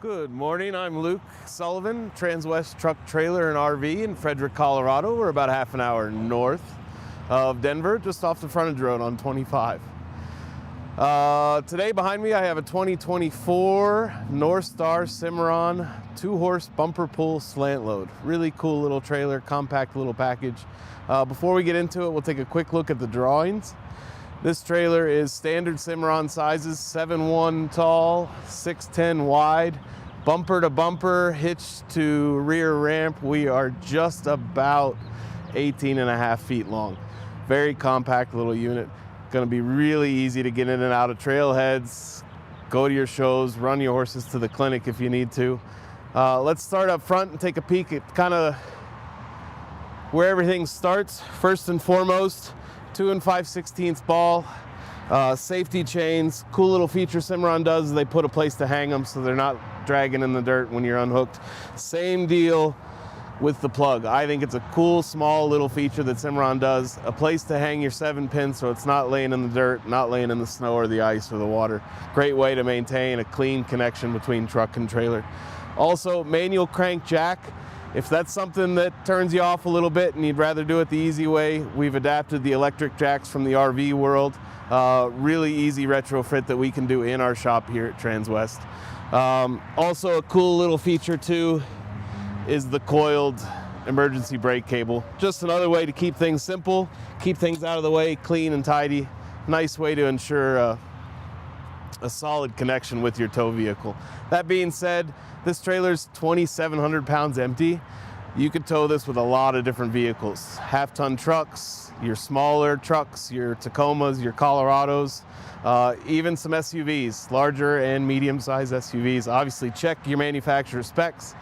Good morning, I'm Luke Sullivan, Transwest Truck Trailer and RV in Frederick, Colorado. We're about half an hour north of Denver, just off the frontage road on 25. Today behind me I have a 2024 Norstar Cimarron 2-horse bumper pull slant load. Really cool little trailer, compact little package. Before we get into it, we'll take a quick look at the drawings. This trailer is standard Cimarron sizes, 7'1" tall, 6'10" wide, bumper to bumper, hitch to rear ramp. We are just about 18.5 feet long. Very compact little unit. Going to be really easy to get in and out of trailheads, go to your shows, run your horses to the clinic if you need to. Let's start up front and take a peek at kind of where everything starts. First and foremost, 2 5/16 ball, safety chains. Cool little feature Cimarron does is they put a place to hang them so they're not dragging in the dirt when you're unhooked. Same deal with the plug. I think it's a cool small little feature that Cimarron does. A place to hang your 7-pin so it's not laying in the dirt, not laying in the snow or the ice or the water. Great way to maintain a clean connection between truck and trailer. Also, manual crank jack. If that's something that turns you off a little bit and you'd rather do it the easy way, we've adapted the electric jacks from the RV world. Really easy retrofit that we can do in our shop here at Transwest. Also a cool little feature too is the coiled emergency brake cable. Just another way to keep things simple, keep things out of the way, clean and tidy. Nice way to ensure a solid connection with your tow vehicle. That being said, this trailer's 2,700 pounds empty. You could tow this with a lot of different vehicles. Half-ton trucks, your smaller trucks, your Tacomas, your Colorados, even some SUVs, larger and medium-sized SUVs. Obviously, check your manufacturer specs.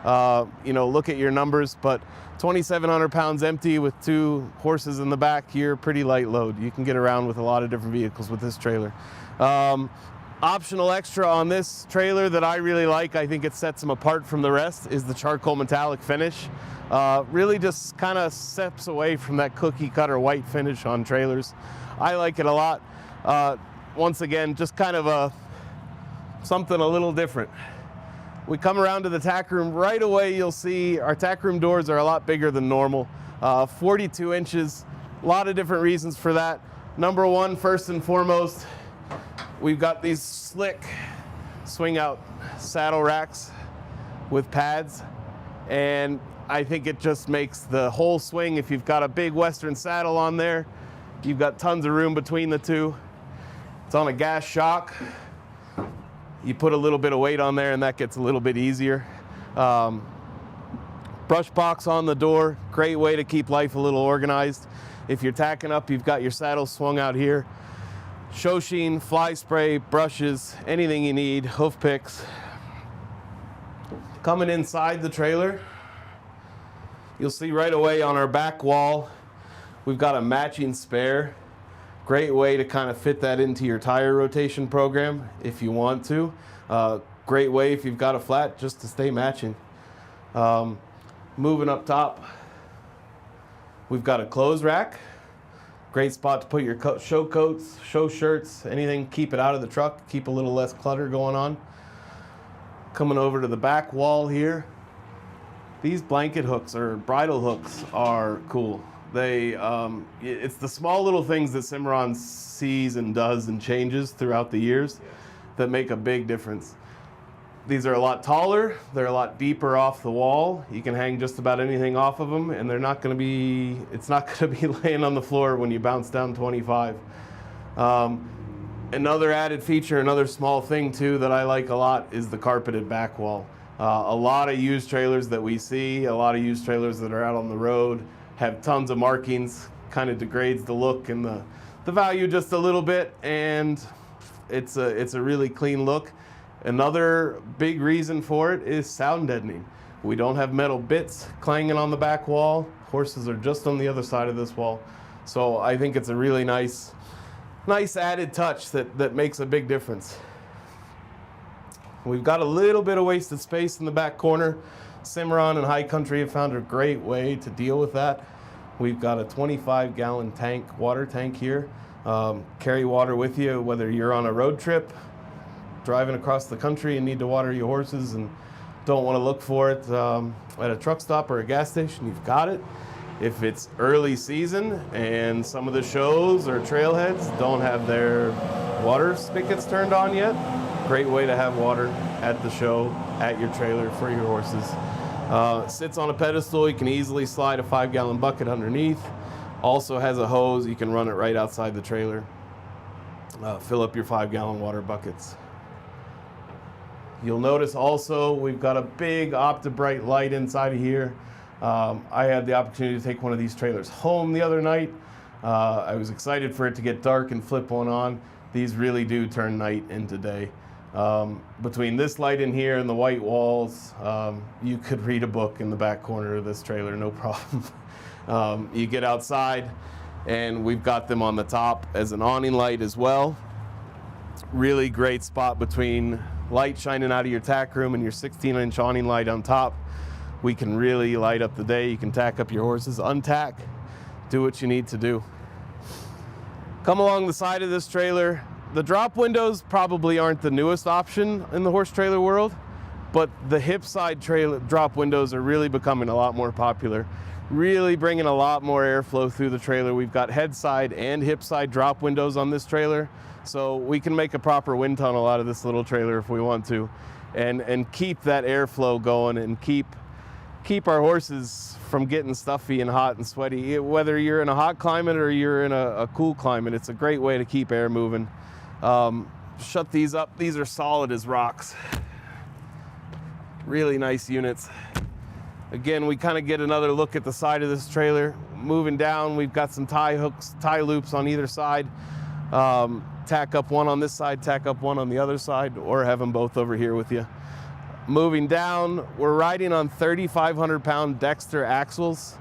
Look at your numbers, but 2,700 pounds empty with 2 horses in the back, you're a pretty light load. You can get around with a lot of different vehicles with this trailer. Optional extra on this trailer that I really like, I think it sets them apart from the rest, is the charcoal metallic finish. Really just kind of steps away from that cookie cutter white finish on trailers. I like it a lot. Once again, just kind of something a little different. We come around to the tack room, right away you'll see our tack room doors are a lot bigger than normal. 42 inches, a lot of different reasons for that. Number one, first and foremost, we've got these slick swing out saddle racks with pads, and I think it just makes the whole swing, if you've got a big Western saddle on there, you've got tons of room between the two. It's on a gas shock. You put a little bit of weight on there and that gets a little bit easier. Brush box on the door, great way to keep life a little organized. If you're tacking up, you've got your saddle swung out here. Show sheen, fly spray, brushes, anything you need, hoof picks. Coming inside the trailer, you'll see right away on our back wall, we've got a matching spare. Great way to kind of fit that into your tire rotation program if you want to. Great way if you've got a flat just to stay matching. Moving up top, we've got a clothes rack. Great spot to put your show coats, show shirts, anything, keep it out of the truck, keep a little less clutter going on. Coming over to the back wall here, these blanket hooks or bridle hooks are cool. It's the small little things that Cimarron sees and does and changes throughout the years that make a big difference. These are a lot taller, they're a lot deeper off the wall. You can hang just about anything off of them and it's not going to be laying on the floor when you bounce down 25. Another added feature, another small thing too that I like a lot is the carpeted back wall. A lot of used trailers that we see, a lot of used trailers that are out on the road have tons of markings, kind of degrades the look and the value just a little bit, and it's a really clean look. Another big reason for it is sound deadening. We don't have metal bits clanging on the back wall. Horses are just on the other side of this wall. So I think it's a really nice added touch that makes a big difference. We've got a little bit of wasted space in the back corner. Cimarron and High Country have found a great way to deal with that. We've got a 25-gallon water tank here. Carry water with you, whether you're on a road trip, driving across the country and need to water your horses and don't want to look for it at a truck stop or a gas station, you've got it. If it's early season and some of the shows or trailheads don't have their water spigots turned on yet, great way to have water at the show, at your trailer for your horses. Sits on a pedestal, you can easily slide a 5-gallon bucket underneath. Also has a hose, you can run it right outside the trailer. Fill up your 5-gallon water buckets. You'll notice also we've got a big OptiBrite light inside of here. I had the opportunity to take one of these trailers home the other night. I was excited for it to get dark and flip one on. These really do turn night into day. Between this light in here and the white walls, you could read a book in the back corner of this trailer, no problem. You get outside and we've got them on the top as an awning light as well. Really great spot between light shining out of your tack room and your 16-inch awning light on top. We can really light up the day. You can tack up your horses, untack, do what you need to do. Come along the side of this trailer. The drop windows probably aren't the newest option in the horse trailer world, but the hip side trailer drop windows are really becoming a lot more popular, really bringing a lot more airflow through the trailer. We've got head side and hip side drop windows on this trailer, so we can make a proper wind tunnel out of this little trailer if we want to, and keep that airflow going and keep our horses from getting stuffy and hot and sweaty. Whether you're in a hot climate or you're in a cool climate, it's a great way to keep air moving. Shut these up. These are solid as rocks. Really nice units. Again, we kind of get another look at the side of this trailer. Moving down, we've got some tie hooks, tie loops on either side. Tack up one on this side, tack up one on the other side, or have them both over here with you. Moving down, we're riding on 3,500-pound Dexter axles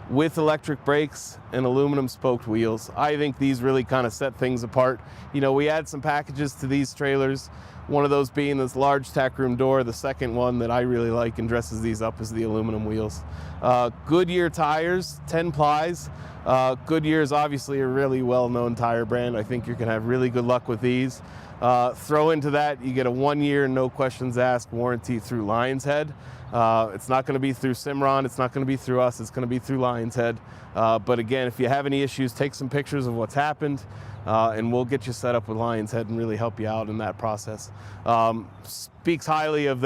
with electric brakes and aluminum spoked wheels. I think these really kind of set things apart. You know, we add some packages to these trailers, one of those being this large tack room door. The second one that I really like and dresses these up is the aluminum wheels. Goodyear tires, 10 plies. Goodyear is obviously a really well-known tire brand. I think you're gonna have really good luck with these. Throw into that, you get a 1-year, no questions asked warranty through Lion's Head. It's not going to be through Cimarron, it's not going to be through us, it's going to be through Lion's Head. But again, if you have any issues, take some pictures of what's happened, and we'll get you set up with Lion's Head and really help you out in that process. Speaks highly of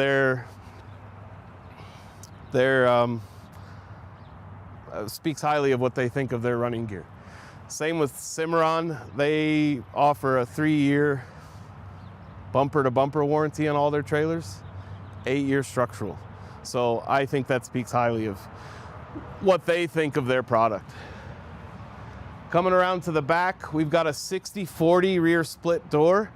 speaks highly of what they think of their running gear. Same with Cimarron. They offer a 3-year bumper-to-bumper warranty on all their trailers, 8-year structural. So I think that speaks highly of what they think of their product. Coming around to the back, we've got a 60/40 rear split door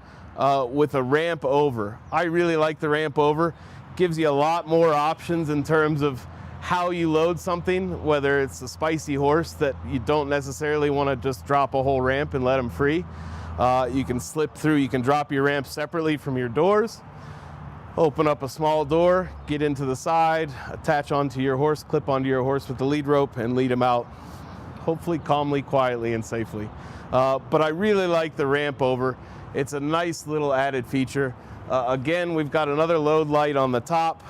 with a ramp over. I really like the ramp over. Gives you a lot more options in terms of how you load something, whether it's a spicy horse that you don't necessarily want to just drop a whole ramp and let them free. You can slip through, you can drop your ramp separately from your doors, open up a small door, get into the side, attach onto your horse, clip onto your horse with the lead rope and lead him out, hopefully calmly, quietly, and safely. But I really like the ramp over. It's a nice little added feature. Again, we've got another load light on the top.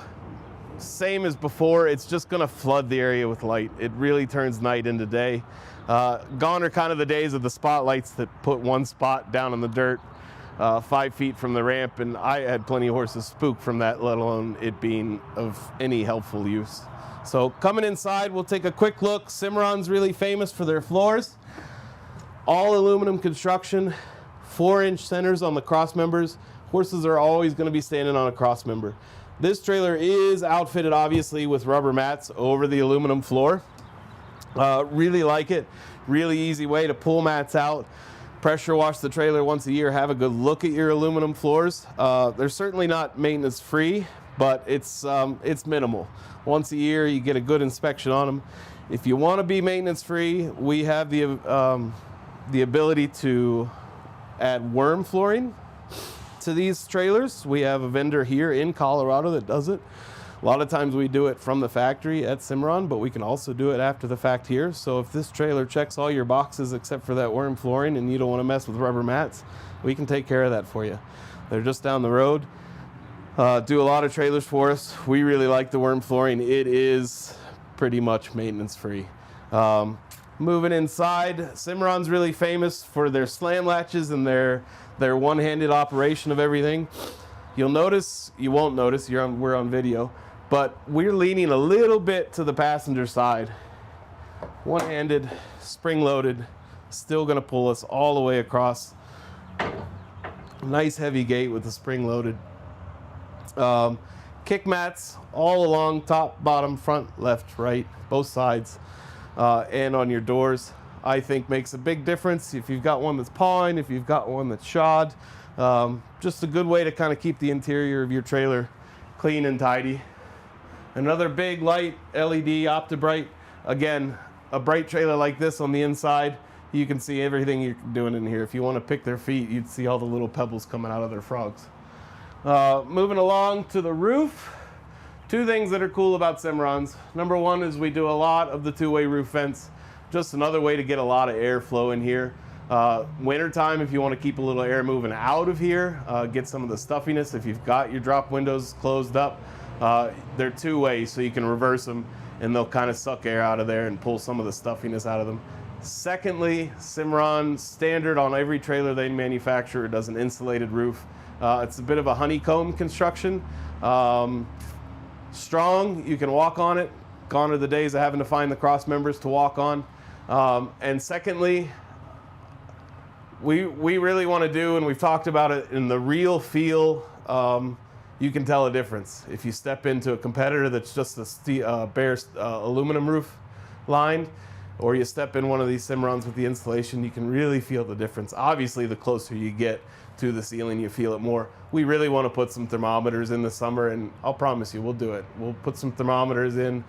Same as before, it's just gonna flood the area with light. It really turns night into day. Gone are kind of the days of the spotlights that put one spot down in the dirt 5 feet from the ramp, and I had plenty of horses spooked from that, let alone it being of any helpful use. So coming inside, we'll take a quick look. Cimarron's really famous for their floors. All aluminum construction, 4-inch centers on the cross members. Horses are always gonna be standing on a cross member. This trailer is outfitted obviously with rubber mats over the aluminum floor. Really like it. Really easy way to pull mats out. Pressure wash the trailer once a year. Have a good look at your aluminum floors. They're certainly not maintenance free, but it's minimal. Once a year you get a good inspection on them. If you want to be maintenance free, we have the ability to add worm flooring to these trailers. We have a vendor here in Colorado that does it. A lot of times we do it from the factory at Cimarron, but we can also do it after the fact here. So if this trailer checks all your boxes except for that worm flooring and you don't want to mess with rubber mats, we can take care of that for you. They're just down the road. Do a lot of trailers for us. We really like the worm flooring. It is pretty much maintenance free. Moving inside, Cimarron's really famous for their slam latches and their one-handed operation of everything. You'll notice, you won't notice, we're on video, but we're leaning a little bit to the passenger side. One-handed, spring-loaded, still gonna pull us all the way across. Nice heavy gate with the spring-loaded. Kick mats all along, top, bottom, front, left, right, both sides. And on your doors, I think makes a big difference. If you've got one that's pawing, if you've got one that's shod, just a good way to kind of keep the interior of your trailer clean and tidy. Another big light, LED OptiBrite. Again, a bright trailer like this on the inside, you can see everything you're doing in here. If you want to pick their feet, you'd see all the little pebbles coming out of their frogs. Moving along to the roof. Two things that are cool about Cimarrons. Number one is we do a lot of the two-way roof vents. Just another way to get a lot of airflow in here. Wintertime, if you want to keep a little air moving out of here, get some of the stuffiness. If you've got your drop windows closed up, they're two-way, so you can reverse them and they'll kind of suck air out of there and pull some of the stuffiness out of them. Secondly, Cimarron standard on every trailer they manufacture does an insulated roof. It's a bit of a honeycomb construction. Strong, you can walk on it. Gone are the days of having to find the cross members to walk on. And secondly, we really want to do, and we've talked about it, in the real feel, you can tell a difference. If you step into a competitor that's just a bare aluminum roof lined, or you step in one of these Cimarrons with the insulation, you can really feel the difference. Obviously, the closer you get to the ceiling, you feel it more. We really want to put some thermometers in the summer, and I'll promise you we'll do it. We'll put some thermometers in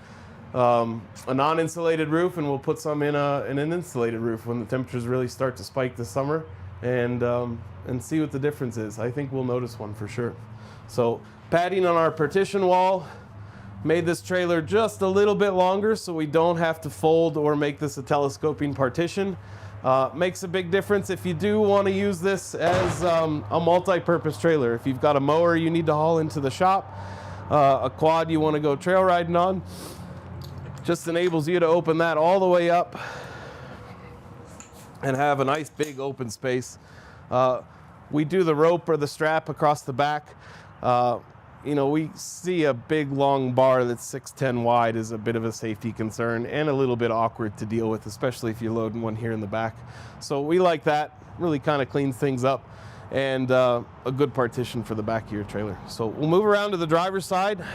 a non-insulated roof, and we'll put some in an insulated roof when the temperatures really start to spike this summer, and see what the difference is. I think we'll notice one for sure. So padding on our partition wall. Made this trailer just a little bit longer so we don't have to fold or make this a telescoping partition. Makes a big difference if you do want to use this as a multi-purpose trailer. If you've got a mower you need to haul into the shop, a quad you want to go trail riding on, just enables you to open that all the way up and have a nice big open space. We do the rope or the strap across the back. You know, we see a big long bar that's 6'10" wide is a bit of a safety concern and a little bit awkward to deal with, especially if you're loading one here in the back. So we like that, really kind of cleans things up, and a good partition for the back of your trailer. So we'll move around to the driver's side.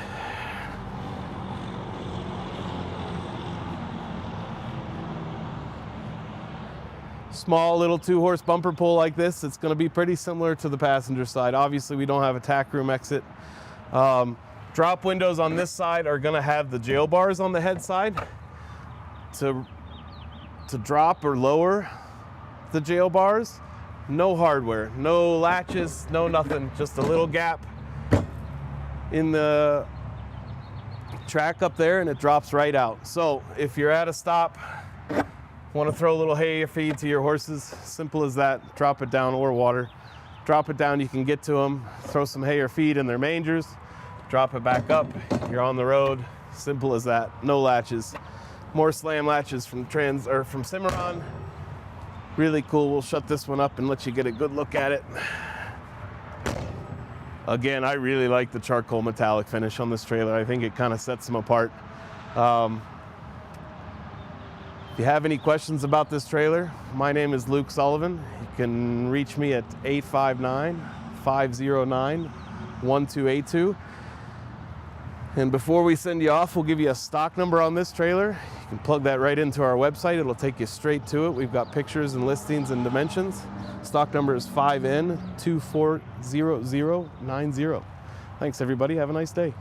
Small little 2-horse bumper pull like this, it's going to be pretty similar to the passenger side. Obviously we don't have a tack room exit. Drop windows on this side are going to have the jail bars on the head side to drop or lower the jail bars. No hardware, no latches, no nothing, just a little gap in the track up there and it drops right out. So if you're at a stop, want to throw a little hay or feed to your horses, simple as that, drop it down, or water. Drop it down, you can get to them, throw some hay or feed in their mangers, drop it back up, you're on the road. Simple as that, no latches. More slam latches from Cimarron. Really cool. We'll shut this one up and let you get a good look at it. Again, I really like the charcoal metallic finish on this trailer. I think it kind of sets them apart. If you have any questions about this trailer, my name is Luke Sullivan. You can reach me at 859-509-1282. And before we send you off, we'll give you a stock number on this trailer. You can plug that right into our website. It'll take you straight to it. We've got pictures and listings and dimensions. Stock number is 5N240090. Thanks everybody, have a nice day.